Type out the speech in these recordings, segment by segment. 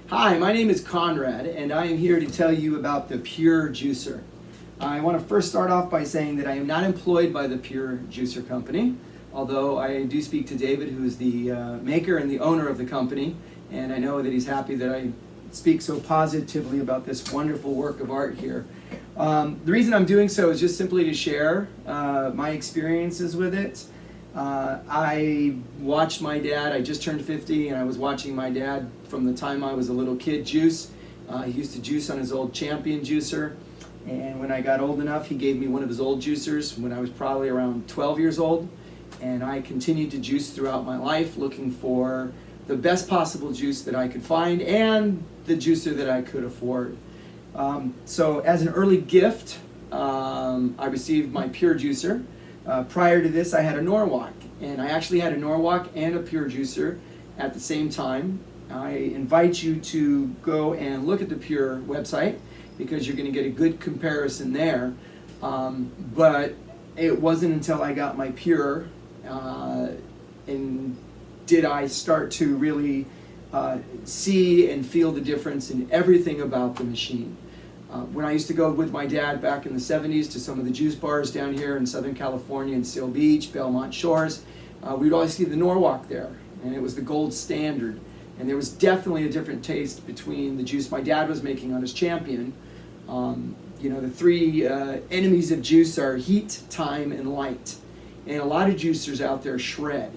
Hi, my name is Conrad, and I am here to tell you about the PURE Juicer. I want to first start off by saying that I am not employed by the PURE Juicer company, although I do speak to David, who is the maker and the owner of the company, and I know that he's happy that I speak so positively about this wonderful work of art here. The reason I'm doing so is just simply to share my experiences with it. I watched my dad. I just turned 50, and I was watching my dad from the time I was a little kid juice. He used to juice on his old Champion juicer, and when I got old enough, he gave me one of his old juicers when I was probably around 12 years old, and I continued to juice throughout my life, looking for the best possible juice that I could find and the juicer that I could afford. So as an early gift, I received my PURE juicer. Prior to this, I had a Norwalk, and I actually had a Norwalk and a PURE juicer at the same time. I invite you to go and look at the PURE website because you're going to get a good comparison there. But it wasn't until I got my PURE and did I start to really see and feel the difference in everything about the machine. When I used to go with my dad back in the 70s to some of the juice bars down here in Southern California in Seal Beach, Belmont Shores, we'd always see the Norwalk there, and it was the gold standard. And there was definitely a different taste between the juice my dad was making on his Champion. You know, the three enemies of juice are heat, time, and light. And a lot of juicers out there shred.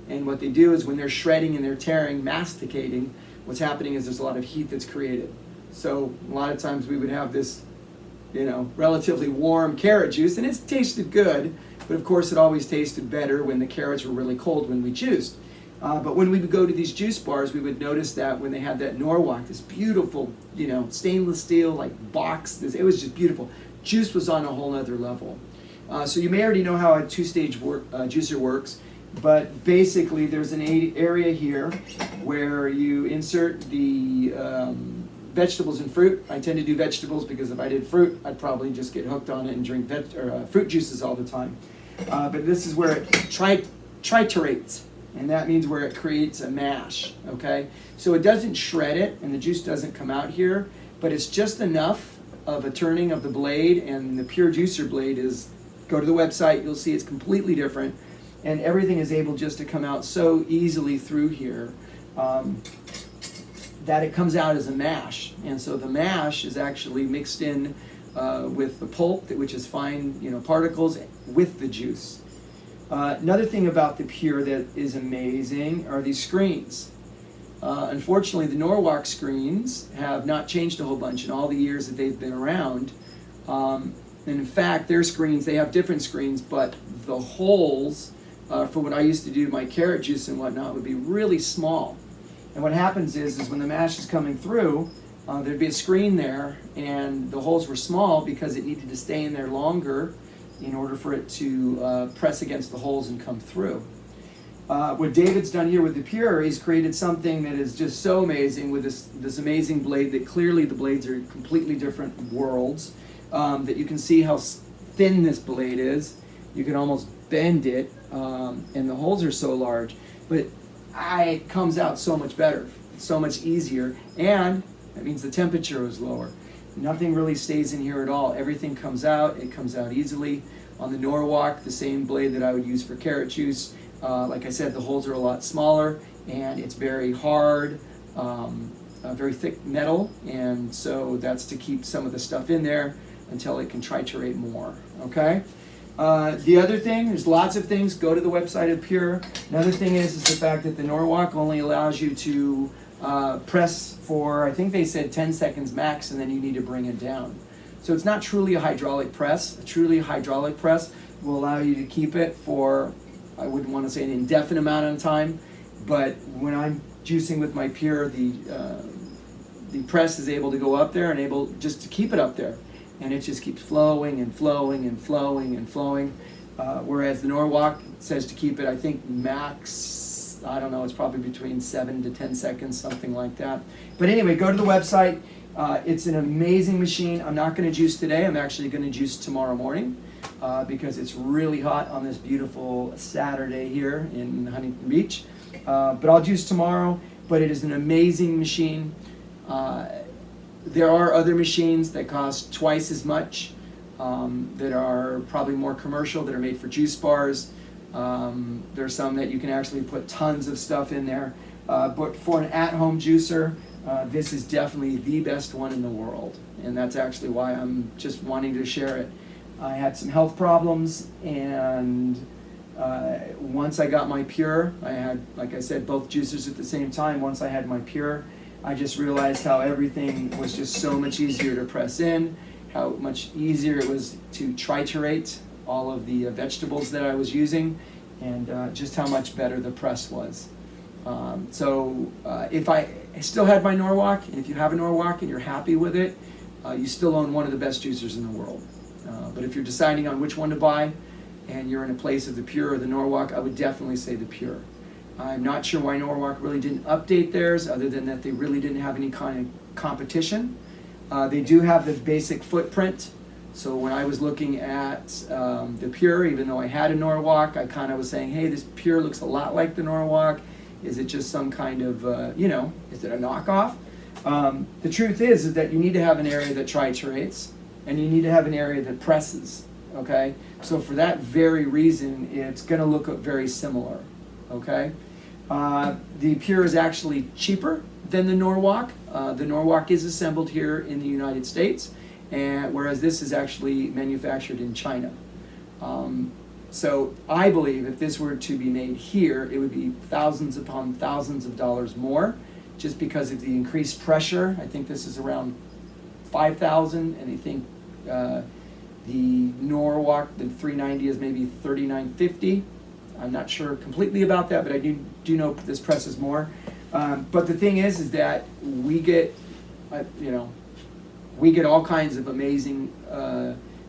And what they do is when they're shredding and they're tearing, masticating, what's happening is there's a lot of heat that's created. So a lot of times we would have this, you know, relatively warm carrot juice, and it's tasted good, but of course it always tasted better when the carrots were really cold when we juiced. But when we would go to these juice bars, we would notice that when they had that Norwalk, this beautiful, you know, stainless steel like box, it was just beautiful. Juice was on a whole other level. So you may already know how a two-stage juicer works, but basically there's an area here where you insert the vegetables and fruit. I tend to do vegetables because if I did fruit, I'd probably just get hooked on it and drink fruit juices all the time. But this is where it triturates, and that means where it creates a mash, okay? So it doesn't shred it, and the juice doesn't come out here, but it's just enough of a turning of the blade, and the PURE juicer blade is, go to the website, you'll see it's completely different, and everything is able just to come out so easily through here. That it comes out as a mash, and so the mash is actually mixed in with the pulp, which is fine, you know, particles, with the juice. Another thing about the PURE that is amazing are these screens. Unfortunately, the Norwalk screens have not changed a whole bunch in all the years that they've been around. And in fact, their screens, they have different screens, but the holes for what I used to do my carrot juice and whatnot would be really small. And what happens is when the mash is coming through, there'd be a screen there, and the holes were small because it needed to stay in there longer in order for it to press against the holes and come through. What David's done here with the PURE, he's created something that is just so amazing with this amazing blade that clearly the blades are completely different worlds, that you can see how thin this blade is. You can almost bend it, and the holes are so large. But it comes out so much better, so much easier, and that means the temperature is lower. Nothing really stays in here at all. Everything comes out, it comes out easily. On the Norwalk, the same blade that I would use for carrot juice, like I said, the holes are a lot smaller, and it's very hard, very thick metal, and so that's to keep some of the stuff in there until it can triturate more, okay? The other thing, there's lots of things, go to the website of PURE. Another thing is the fact that the Norwalk only allows you to press for, I think they said 10 seconds max, and then you need to bring it down. So it's not truly a hydraulic press. A truly hydraulic press will allow you to keep it for, I wouldn't want to say an indefinite amount of time, but when I'm juicing with my PURE, the press is able to go up there and able just to keep it up there. And it just keeps flowing and flowing and flowing and flowing. Whereas the Norwalk says to keep it, I think max, I don't know, it's probably between 7 to 10 seconds, something like that. But anyway, go to the website. It's an amazing machine. I'm not going to juice today. I'm actually going to juice tomorrow morning because it's really hot on this beautiful Saturday here in Huntington Beach. But I'll juice tomorrow. But it is an amazing machine. There are other machines that cost twice as much, that are probably more commercial, that are made for juice bars. There's some that you can actually put tons of stuff in there. But for an at-home juicer, this is definitely the best one in the world. And that's actually why I'm just wanting to share it. I had some health problems, and once I got my PURE, I had, like I said, both juicers at the same time. Once I had my PURE, I just realized how everything was just so much easier to press in, how much easier it was to triturate all of the vegetables that I was using, and just how much better the press was. So if I still had my Norwalk, and if you have a Norwalk and you're happy with it, you still own one of the best juicers in the world. But if you're deciding on which one to buy, and you're in a place of the PURE or the Norwalk, I would definitely say the PURE. I'm not sure why Norwalk really didn't update theirs, other than that they really didn't have any kind of competition. They do have the basic footprint. So when I was looking at the PURE, even though I had a Norwalk, I kind of was saying, hey, this PURE looks a lot like the Norwalk. Is it just some kind of, is it a knockoff? The truth is that you need to have an area that triturates, and you need to have an area that presses, okay? So for that very reason, it's gonna look very similar, okay? The PURE is actually cheaper than the Norwalk. The Norwalk is assembled here in the United States, and whereas this is actually manufactured in China. So I believe if this were to be made here, it would be thousands upon thousands of dollars more, just because of the increased pressure. I think this is around 5,000, and I think the Norwalk, the 390, is maybe 3,950. I'm not sure completely about that, but I do know this press is more. But the thing is that we get, we get all kinds of amazing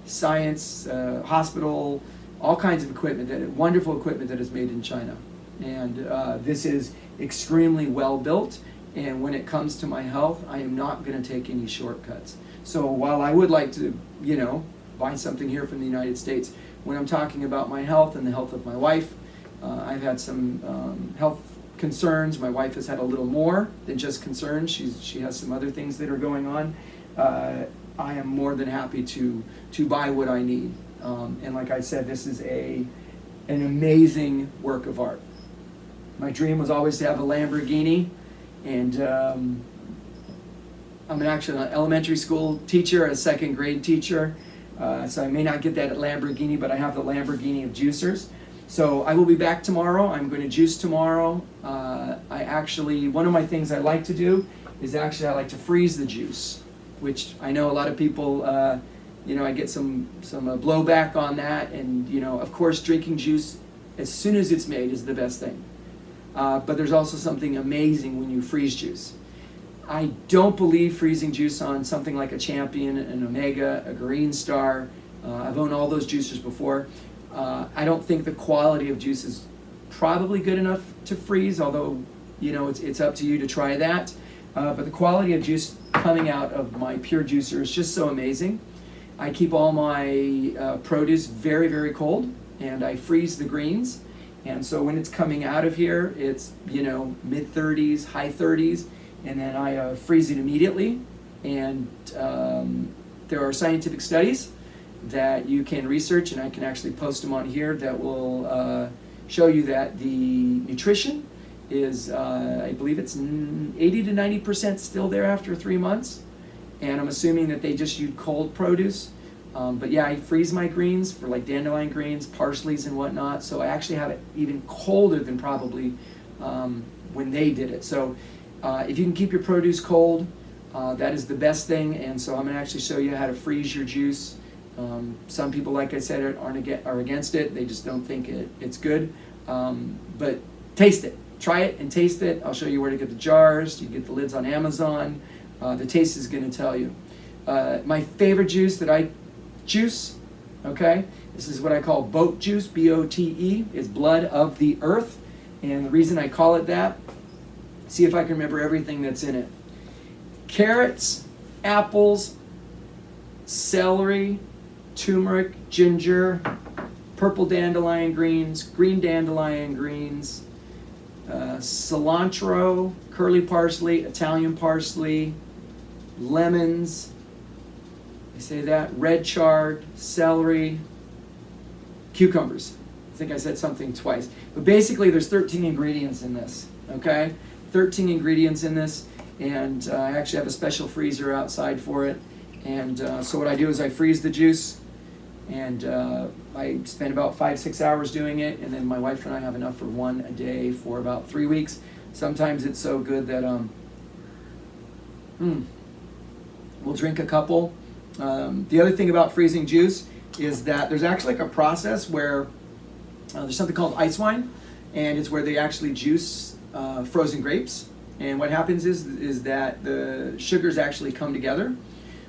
science, hospital, all kinds of equipment, wonderful equipment that is made in China. And this is extremely well built. And when it comes to my health, I am not going to take any shortcuts. So while I would like to, buy something here from the United States, when I'm talking about my health and the health of my wife, I've had some health concerns. My wife has had a little more than just concerns. She has some other things that are going on. I am more than happy to buy what I need. And like I said, this is an amazing work of art. My dream was always to have a Lamborghini, and I'm actually an elementary school teacher, a second grade teacher, so I may not get that at Lamborghini, but I have the Lamborghini of juicers. So I will be back tomorrow. I'm going to juice tomorrow. One of my things I like to do is I like to freeze the juice, which I know a lot of people, I get some blowback on that, and of course drinking juice as soon as it's made is the best thing. But there's also something amazing when you freeze juice. I don't believe freezing juice on something like a Champion, an Omega, a Green Star. I've owned all those juicers before. I don't think the quality of juice is probably good enough to freeze, although it's up to you to try that. But the quality of juice coming out of my PURE juicer is just so amazing. I keep all my produce very, very cold, and I freeze the greens. And so when it's coming out of here, it's mid 30s, high 30s, and then I freeze it immediately. And there are scientific studies that you can research, and I can actually post them on here, that will show you that the nutrition is, I believe it's 80 to 90% still there after 3 months. And I'm assuming that they just use cold produce. But yeah, I freeze my greens for like dandelion greens, parsleys and whatnot. So I actually have it even colder than probably when they did it. So if you can keep your produce cold, that is the best thing. And so I'm going to actually show you how to freeze your juice. Some people, like I said, are against it. They just don't think it's good. But taste it. Try it and taste it. I'll show you where to get the jars. You can get the lids on Amazon. The taste is going to tell you. My favorite juice that I juice, okay, this is what I call boat juice, B-O-T-E, is blood of the earth. And the reason I call it that, see if I can remember everything that's in it. Carrots, apples, celery, turmeric, ginger, purple dandelion greens, green dandelion greens, cilantro, curly parsley, Italian parsley, lemons, I say that, red chard, celery, cucumbers. I think I said something twice. But basically there's 13 ingredients in this, okay? 13 ingredients in this, and I actually have a special freezer outside for it. And so what I do is I freeze the juice, and I spend about 5-6 hours doing it, and then my wife and I have enough for one a day for about 3 weeks. Sometimes it's so good that we'll drink a couple. The other thing about freezing juice is that there's actually like a process where there's something called ice wine, and it's where they actually juice frozen grapes. And what happens is that the sugars actually come together.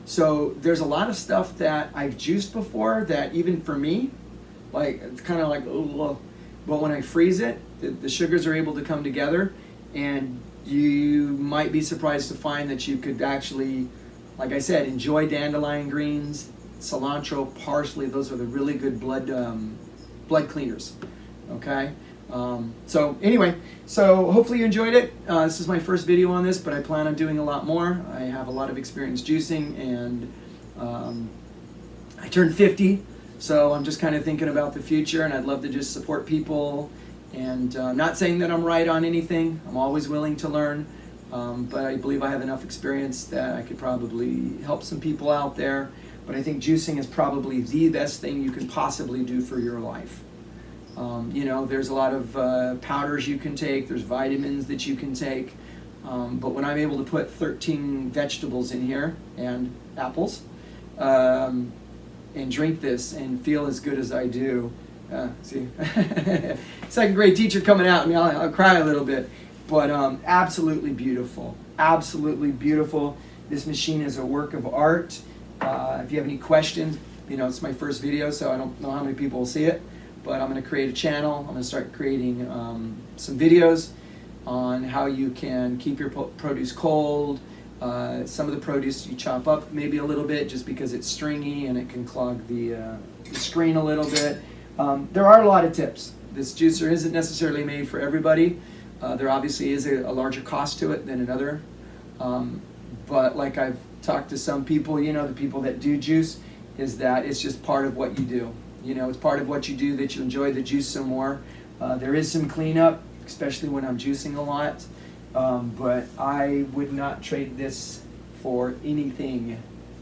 So there's a lot of stuff that I've juiced before that even for me, like it's kind of like, oh, but when I freeze it, the sugars are able to come together, and you might be surprised to find that you could actually, like I said, enjoy dandelion greens, cilantro, parsley. Those are the really good blood cleaners. Okay. So anyway, so hopefully you enjoyed it. This is my first video on this, but I plan on doing a lot more. I have a lot of experience juicing, and I turned 50, so I'm just kind of thinking about the future, and I'd love to just support people. And not saying that I'm right on anything. I'm always willing to learn, but I believe I have enough experience that I could probably help some people out there. But I think juicing is probably the best thing you can possibly do for your life. You know, there's a lot of powders you can take, there's vitamins that you can take, but when I'm able to put 13 vegetables in here, and apples, and drink this and feel as good as I do, see, second grade teacher coming out, and I'll cry a little bit, but absolutely beautiful, absolutely beautiful. This machine is a work of art. If you have any questions, you know, it's my first video, so I don't know how many people will see it. But I'm going to create a channel. I'm going to start creating some videos on how you can keep your produce cold. Some of the produce you chop up maybe a little bit just because it's stringy and it can clog the screen a little bit. There are a lot of tips. This juicer isn't necessarily made for everybody. There obviously is a larger cost to it than another. But like I've talked to some people, you know, the people that do juice, is that it's just part of what you do. You know, it's part of what you do that you enjoy the juice some more. There is some cleanup, especially when I'm juicing a lot, but I would not trade this for anything.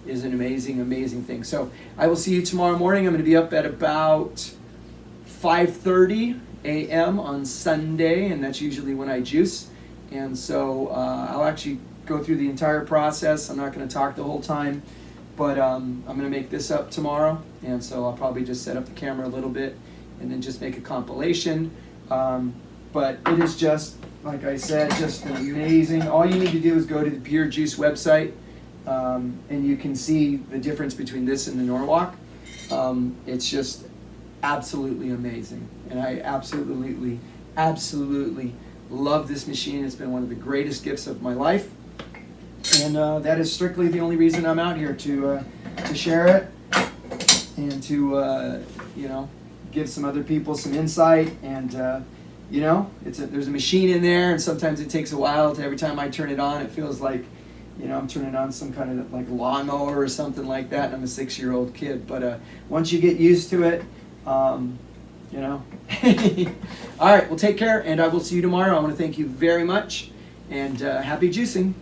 It is an amazing, amazing thing. So I will see you tomorrow morning. I'm going to be up at about 5:30 a.m. on Sunday, and that's usually when I juice. And so I'll actually go through the entire process. I'm not going to talk the whole time. But I'm going to make this up tomorrow, and so I'll probably just set up the camera a little bit and then just make a compilation. But it is just, like I said, just amazing. All you need to do is go to the Pure Juice website, and you can see the difference between this and the Norwalk. It's just absolutely amazing, and I absolutely, absolutely love this machine. It's been one of the greatest gifts of my life. And that is strictly the only reason I'm out here, to share it and to you know, give some other people some insight. And you know, there's a machine in there, and sometimes it takes a while. Every time I turn it on, it feels like, you know, I'm turning on some kind of like lawnmower or something like that. And I'm a 6-year-old kid, but once you get used to it, you know. All right, well, take care, and I will see you tomorrow. I want to thank you very much, and happy juicing.